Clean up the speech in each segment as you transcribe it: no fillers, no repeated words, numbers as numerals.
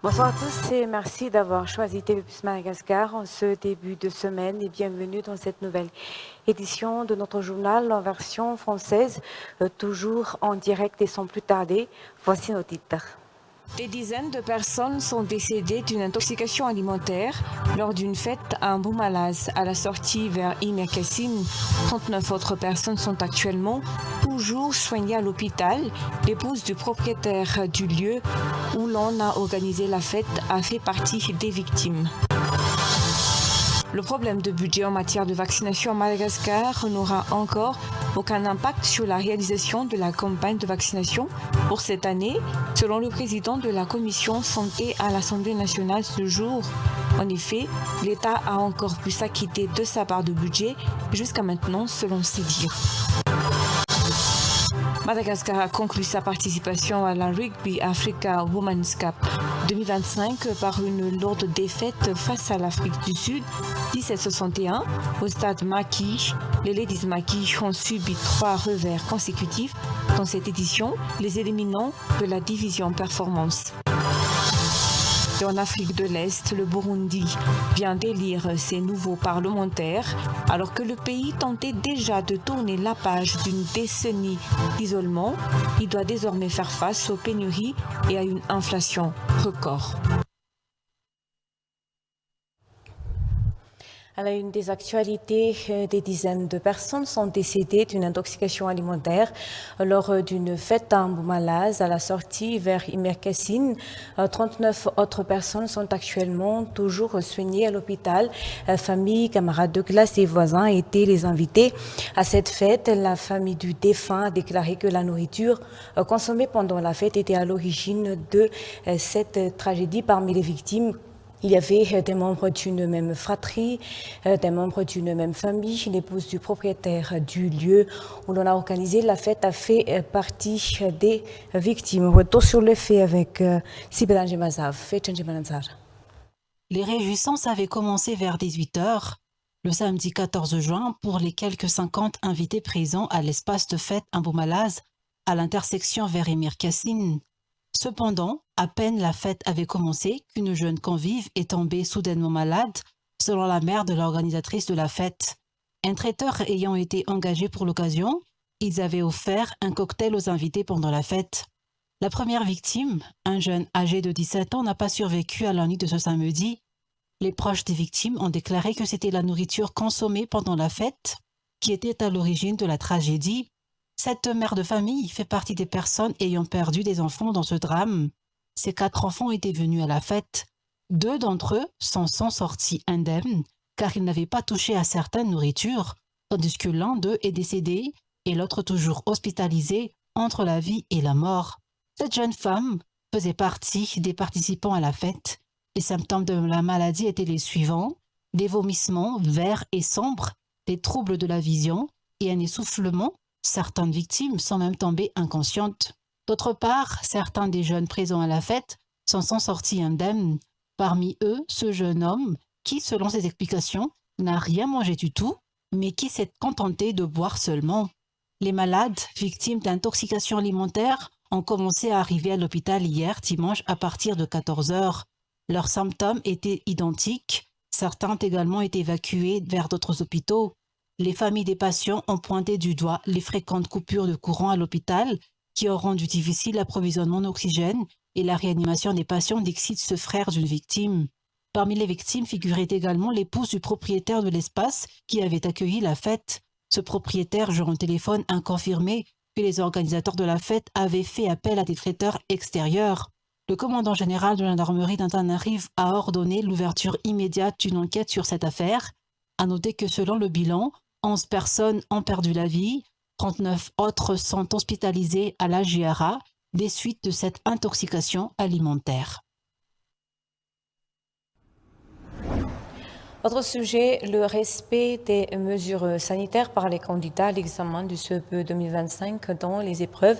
Bonsoir à tous et merci d'avoir choisi TV+ Madagascar en ce début de semaine et bienvenue dans cette nouvelle édition de notre journal en version française, toujours en direct et sans plus tarder. Voici nos titres. Des dizaines de personnes sont décédées d'une intoxication alimentaire lors d'une fête à Mboumalaz à la sortie vers Imercassine. 39 autres personnes sont actuellement toujours soignées à l'hôpital. L'épouse du propriétaire du lieu où l'on a organisé la fête a fait partie des victimes. Le problème de budget en matière de vaccination à Madagascar n'aura encore aucun impact sur la réalisation de la campagne de vaccination pour cette année, selon le président de la commission santé à l'Assemblée nationale ce jour. En effet, l'État a encore pu s'acquitter de sa part de budget jusqu'à maintenant, selon ses dires. Madagascar a conclu sa participation à la Rugby Africa Women's Cup 2025 par une lourde défaite face à l'Afrique du Sud, 17-61. Au stade Maquis, les Ladies Maquis ont subi 3 revers consécutifs dans cette édition, les éliminant de la division performance. Et en Afrique de l'Est, le Burundi vient d'élire ses nouveaux parlementaires, alors que le pays tentait déjà de tourner la page d'une décennie d'isolement. Il doit désormais faire face aux pénuries et à une inflation record. À la une des actualités, des dizaines de personnes sont décédées d'une intoxication alimentaire lors d'une fête à Mboumalaz à la sortie vers Imercassine. 39 autres personnes sont actuellement toujours soignées à l'hôpital. Famille, camarades de classe et voisins étaient les invités à cette fête. La famille du défunt a déclaré que la nourriture consommée pendant la fête était à l'origine de cette tragédie. Parmi les victimes, il y avait des membres d'une même fratrie, des membres d'une même famille. L'épouse du propriétaire du lieu où l'on a organisé la fête a fait partie des victimes. Retour sur le fait avec Sibélan Gemazav. Les réjouissances avaient commencé vers 18h, le samedi 14 juin, pour les quelques 50 invités présents à l'espace de fête à Mboumalaz, à l'intersection vers Imercassine. Cependant, à peine la fête avait commencé qu'une jeune convive est tombée soudainement malade, selon la mère de l'organisatrice de la fête. Un traiteur ayant été engagé pour l'occasion, ils avaient offert un cocktail aux invités pendant la fête. La première victime, un jeune âgé de 17 ans, n'a pas survécu à la nuit de ce samedi. Les proches des victimes ont déclaré que c'était la nourriture consommée pendant la fête qui était à l'origine de la tragédie. Cette mère de famille fait partie des personnes ayant perdu des enfants dans ce drame. Ces 4 enfants étaient venus à la fête. 2 d'entre eux s'en sont sortis indemnes car ils n'avaient pas touché à certaines nourritures, tandis que l'un d'eux est décédé et l'autre toujours hospitalisé entre la vie et la mort. Cette jeune femme faisait partie des participants à la fête. Les symptômes de la maladie étaient les suivants: des vomissements verts et sombres, des troubles de la vision et un essoufflement. Certaines victimes sont même tombées inconscientes. D'autre part, certains des jeunes présents à la fête s'en sont sortis indemnes. Parmi eux, ce jeune homme qui, selon ses explications, n'a rien mangé du tout, mais qui s'est contenté de boire seulement. Les malades, victimes d'intoxication alimentaire, ont commencé à arriver à l'hôpital hier dimanche à partir de 14h. Leurs symptômes étaient identiques. Certains ont également été évacués vers d'autres hôpitaux. Les familles des patients ont pointé du doigt les fréquentes coupures de courant à l'hôpital qui ont rendu difficile l'approvisionnement en oxygène et la réanimation des patients, d'excite ce frère d'une victime. Parmi les victimes figurait également l'épouse du propriétaire de l'espace qui avait accueilli la fête. Ce propriétaire, jour au téléphone, a confirmé que les organisateurs de la fête avaient fait appel à des traiteurs extérieurs. Le commandant général de la gendarmerie d'Antananarivo a ordonné l'ouverture immédiate d'une enquête sur cette affaire. À noter que selon le bilan, 11 personnes ont perdu la vie, 39 autres sont hospitalisées à la GRA des suites de cette intoxication alimentaire. Autre sujet, le respect des mesures sanitaires par les candidats à l'examen du CEPE 2025 dont les épreuves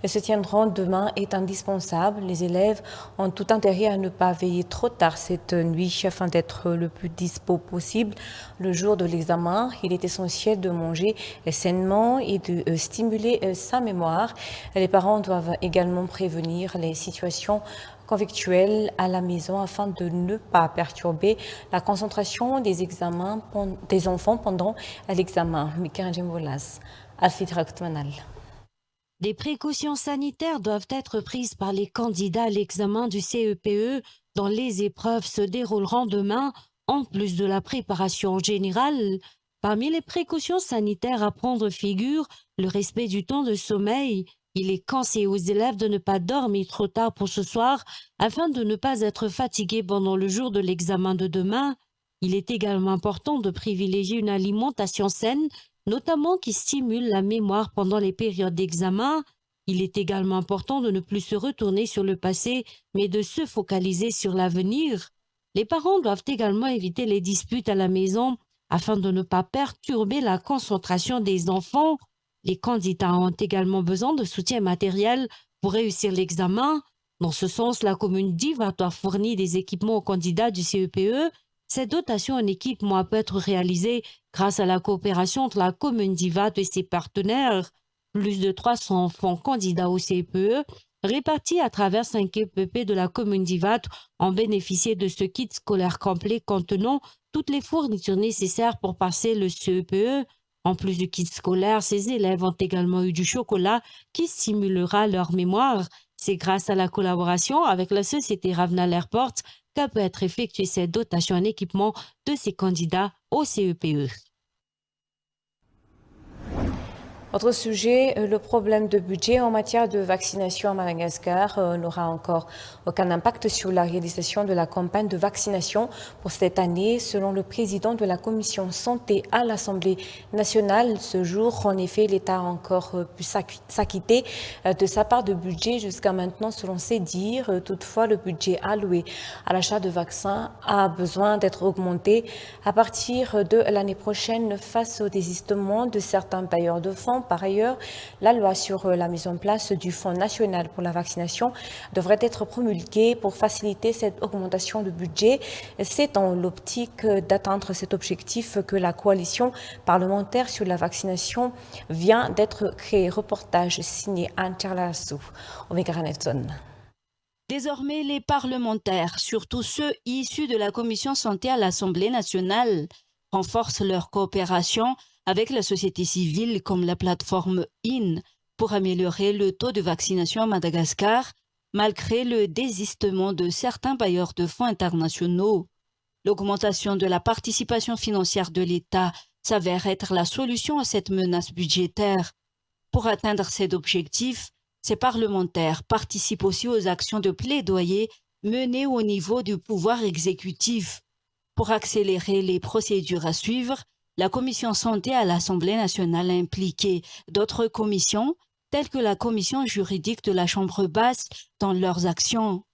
se tiendront demain est indispensable. Les élèves ont tout intérêt à ne pas veiller trop tard cette nuit afin d'être le plus dispo possible. Le jour de l'examen, il est essentiel de manger sainement et de stimuler sa mémoire. Les parents doivent également prévenir les situations convictuelle à la maison afin de ne pas perturber la concentration des examens des enfants pendant l'examen. Des précautions sanitaires doivent être prises par les candidats à l'examen du CEPE dont les épreuves se dérouleront demain, en plus de la préparation générale. Parmi les précautions sanitaires à prendre figure le respect du temps de sommeil. Il est conseillé aux élèves de ne pas dormir trop tard pour ce soir afin de ne pas être fatigués pendant le jour de l'examen de demain. Il est également important de privilégier une alimentation saine, notamment qui stimule la mémoire pendant les périodes d'examen. Il est également important de ne plus se retourner sur le passé, mais de se focaliser sur l'avenir. Les parents doivent également éviter les disputes à la maison afin de ne pas perturber la concentration des enfants. Les candidats ont également besoin de soutien matériel pour réussir l'examen. Dans ce sens, la commune d'Iva doit fournir des équipements aux candidats du CEPE. Cette dotation en équipement peut être réalisée grâce à la coopération entre la commune d'Iva et ses partenaires. Plus de 300 enfants candidats au CEPE, répartis à travers 5 EPP de la commune d'Ivat, ont bénéficié de ce kit scolaire complet contenant toutes les fournitures nécessaires pour passer le CEPE. En plus du kit scolaire, ces élèves ont également eu du chocolat qui stimulera leur mémoire. C'est grâce à la collaboration avec la société Ravnal Airport qu'a peut être effectuée cette dotation en équipement de ces candidats au CEPE. Autre sujet, le problème de budget en matière de vaccination à Madagascar n'aura encore aucun impact sur la réalisation de la campagne de vaccination pour cette année, selon le président de la commission santé à l'Assemblée nationale. Ce jour, en effet, l'État a encore pu s'acquitter de sa part de budget jusqu'à maintenant, selon ses dires. Toutefois, le budget alloué à l'achat de vaccins a besoin d'être augmenté à partir de l'année prochaine face au désistement de certains bailleurs de fonds. Par ailleurs, la loi sur la mise en place du Fonds national pour la vaccination devrait être promulguée pour faciliter cette augmentation de budget. C'est dans l'optique d'atteindre cet objectif que la coalition parlementaire sur la vaccination vient d'être créée. Reportage signé Anne Charlassou. Désormais, les parlementaires, surtout ceux issus de la commission santé à l'Assemblée nationale, renforcent leur coopération avec la société civile comme la plateforme IN pour améliorer le taux de vaccination à Madagascar, malgré le désistement de certains bailleurs de fonds internationaux. L'augmentation de la participation financière de l'État s'avère être la solution à cette menace budgétaire. Pour atteindre cet objectif, ces parlementaires participent aussi aux actions de plaidoyer menées au niveau du pouvoir exécutif. Pour accélérer les procédures à suivre, la commission santé à l'Assemblée nationale a impliqué d'autres commissions, telles que la commission juridique de la Chambre basse, dans leurs actions.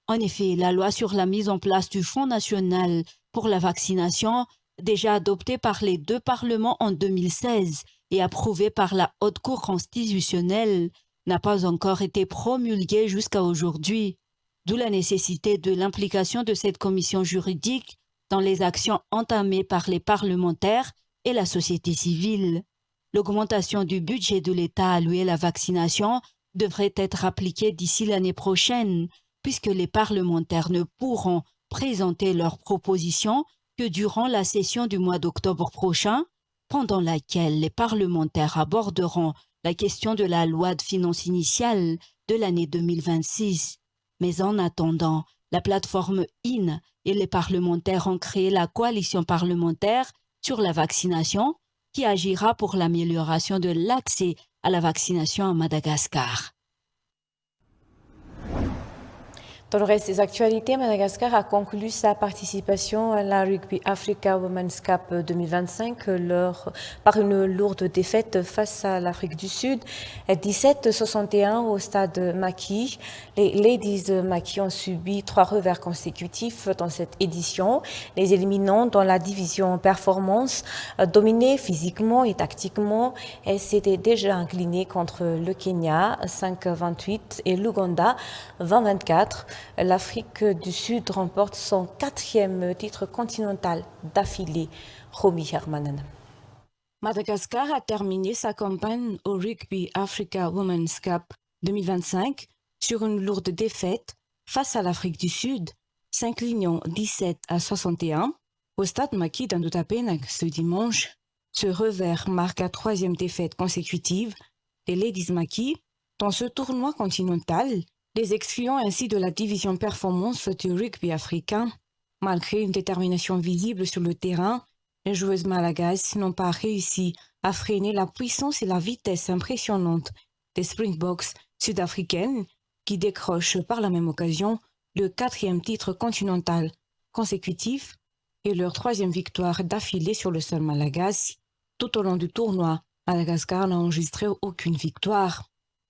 En effet, la loi sur la mise en place du Fonds national pour la vaccination, déjà adoptée par les deux parlements en 2016 et approuvée par la Haute Cour constitutionnelle, n'a pas encore été promulguée jusqu'à aujourd'hui, d'où la nécessité de l'implication de cette commission juridique dans les actions entamées par les parlementaires et la société civile. L'augmentation du budget de l'État alloué à la vaccination devrait être appliquée d'ici l'année prochaine, puisque les parlementaires ne pourront présenter leurs propositions que durant la session du mois d'octobre prochain, pendant laquelle les parlementaires aborderont la question de la loi de finances initiale de l'année 2026. Mais en attendant, la plateforme IN et les parlementaires ont créé la coalition parlementaire sur la vaccination qui agira pour l'amélioration de l'accès à la vaccination à Madagascar. Dans le reste des actualités, Madagascar a conclu sa participation à la Rugby Africa Women's Cup 2025 par une lourde défaite face à l'Afrique du Sud, 17-61 au stade Maquis. Les Ladies de Maquis ont subi 3 revers consécutifs dans cette édition, les éliminant dans la division performance. Dominées physiquement et tactiquement, elles s'étaient déjà inclinées contre le Kenya 5-28 et l'Ouganda 20-24. L'Afrique du Sud remporte son 4e titre continental d'affilée. Romy Hermanen. Madagascar a terminé sa campagne au Rugby Africa Women's Cup 2025 sur une lourde défaite face à l'Afrique du Sud, s'inclinant 17-61 au stade Maquis d'Indotapénac ce dimanche. Ce revers marque la 3e défaite consécutive des Ladies Maquis dans ce tournoi continental, les excluant ainsi de la division performance du rugby africain. Malgré une détermination visible sur le terrain, les joueuses malagasy n'ont pas réussi à freiner la puissance et la vitesse impressionnante des Springboks sud-africaines qui décrochent par la même occasion le 4e titre continental consécutif et leur 3e victoire d'affilée sur le sol malagasy. Tout au long du tournoi, Madagascar n'a enregistré aucune victoire.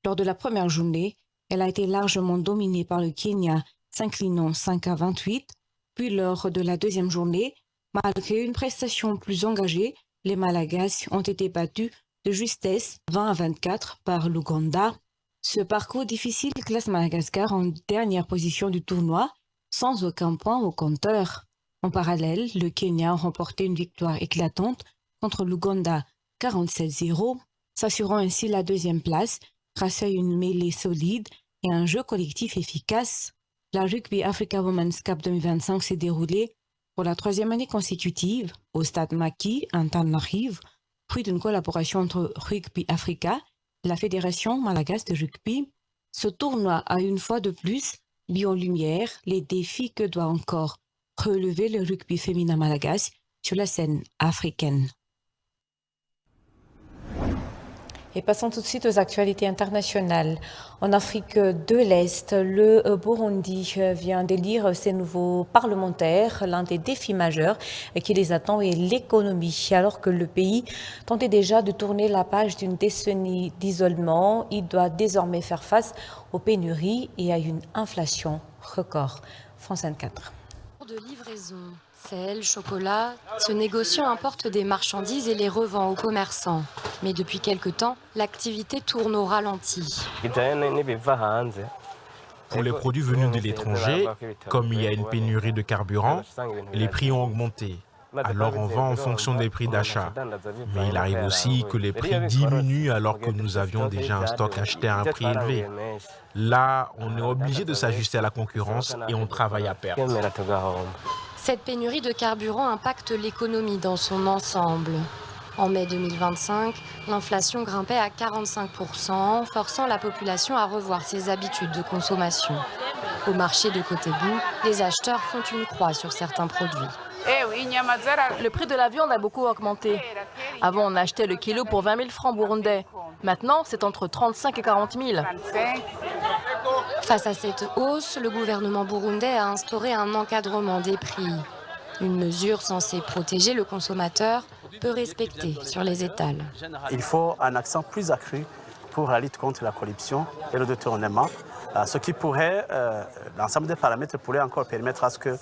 Lors de la première journée, elle a été largement dominée par le Kenya, s'inclinant 5-28. Puis lors de la deuxième journée, malgré une prestation plus engagée, les Malagasy ont été battus de justesse 20-24 par l'Ouganda. Ce parcours difficile classe Madagascar en dernière position du tournoi, sans aucun point au compteur. En parallèle, le Kenya a remporté une victoire éclatante contre l'Ouganda 47-0, s'assurant ainsi la 2e place grâce à une mêlée solide et un jeu collectif efficace. La Rugby Africa Women's Cup 2025 s'est déroulée pour la 3e année consécutive au stade Maquis, Antananarivo, fruit d'une collaboration entre Rugby Africa et la Fédération malagasy de rugby. Ce tournoi a une fois de plus mis en lumière les défis que doit encore relever le rugby féminin malagasy sur la scène africaine. Et passons tout de suite aux actualités internationales. En Afrique de l'Est, le Burundi vient d'élire ses nouveaux parlementaires. L'un des défis majeurs qui les attend est l'économie. Alors que le pays tentait déjà de tourner la page d'une décennie d'isolement, il doit désormais faire face aux pénuries et à une inflation record. France 24. De livraison, sel, chocolat, ce négociant importe des marchandises et les revend aux commerçants. Mais depuis quelque temps, l'activité tourne au ralenti. Pour les produits venus de l'étranger, comme il y a une pénurie de carburant, les prix ont augmenté. Alors on vend en fonction des prix d'achat. Mais il arrive aussi que les prix diminuent alors que nous avions déjà un stock acheté à un prix élevé. Là, on est obligé de s'ajuster à la concurrence et on travaille à perte. Cette pénurie de carburant impacte l'économie dans son ensemble. En mai 2025, l'inflation grimpait à 45%, forçant la population à revoir ses habitudes de consommation. Au marché de Kotebu, les acheteurs font une croix sur certains produits. Le prix de la viande a beaucoup augmenté. Avant, on achetait le kilo pour 20 000 francs burundais. Maintenant, c'est entre 35 et 40 000. Face à cette hausse, le gouvernement burundais a instauré un encadrement des prix. Une mesure censée protéger le consommateur, peu respectée sur les étals. Il faut un accent plus accru pour la lutte contre la corruption et le détournement, ce qui pourrait, l'ensemble des paramètres pourrait encore permettre à ce que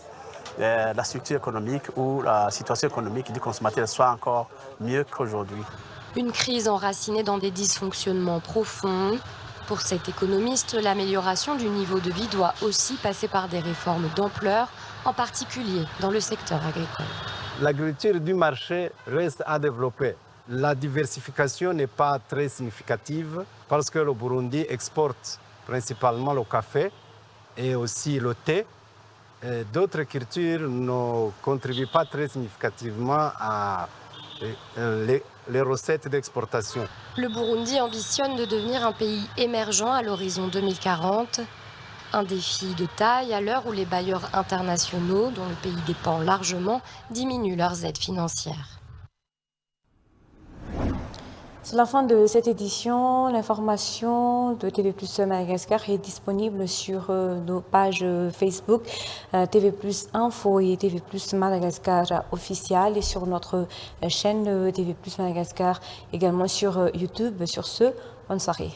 la structure économique ou la situation économique du consommateur soit encore mieux qu'aujourd'hui. Une crise enracinée dans des dysfonctionnements profonds. Pour cet économiste, l'amélioration du niveau de vie doit aussi passer par des réformes d'ampleur, en particulier dans le secteur agricole. L'agriculture du marché reste à développer. La diversification n'est pas très significative parce que le Burundi exporte principalement le café et aussi le thé. D'autres cultures ne contribuent pas très significativement à les recettes d'exportation. Le Burundi ambitionne de devenir un pays émergent à l'horizon 2040. Un défi de taille à l'heure où les bailleurs internationaux, dont le pays dépend largement, diminuent leurs aides financières. C'est la fin de cette édition. L'information de TV+ Madagascar est disponible sur nos pages Facebook TV+ Info et TV+ Madagascar officiel et sur notre chaîne TV+ Madagascar, également sur YouTube. Sur ce, bonne soirée.